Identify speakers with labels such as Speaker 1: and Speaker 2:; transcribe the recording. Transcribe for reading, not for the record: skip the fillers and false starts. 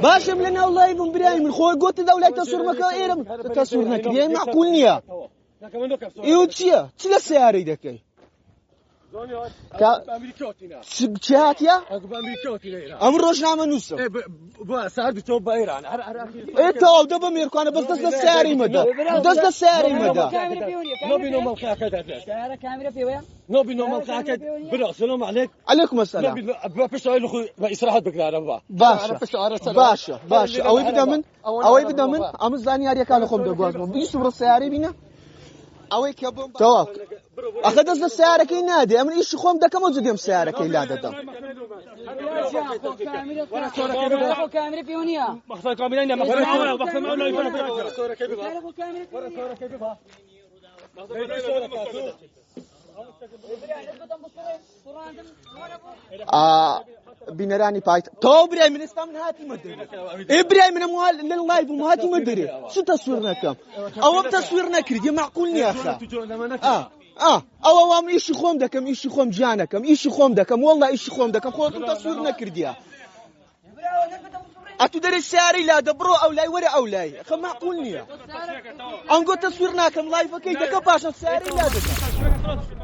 Speaker 1: باشم لنا والله يبون براي من خوي قلت دولة تصور مكا إيرم تصور نكري معقول نيا يوتشيا تلا سياري دكي شهاتيا أمر روشنا منوسه
Speaker 2: سعد بتوب إيران
Speaker 1: إيه تو دبا ميركو أنا بس دس السياري مدة دس السياري مدة
Speaker 2: نبي نوم الخاكة
Speaker 3: سيارة كاميرا في وين؟
Speaker 2: نبي نوم الخاكة برا سلام عليك
Speaker 1: عليكم السلام
Speaker 2: نبي بفش أقول أخوي إسراحات بقدر
Speaker 1: باشا أوي بدا من أمس زاني أريا كانوا خم دبواز بيسوا السياري بينا أوي كابون توك أخذ دس السيارة كي نادي أمن إيش خم ده كم زوديم السيارة كي لا ده
Speaker 3: كاميرا في هونيا
Speaker 2: مخفى كاميرا مخفى
Speaker 1: بنراني بايت تو براي من اسفام هاتي مدري ابراي من موال لللايف ومهاتي مدري شو تصويرنا كم او بتصويرنا كردي معقول يا اخي او وام ايش خوم دكم ايش خوم جانكم ايش خوم دكم والله ايش خوم دكم خوتم تصويرنا كردي أتدري الساري لا دبرو أو لا ورا أو لا خم معقول يا أنقول تصويرنا كم لايف كي دكباش الساري لا دكم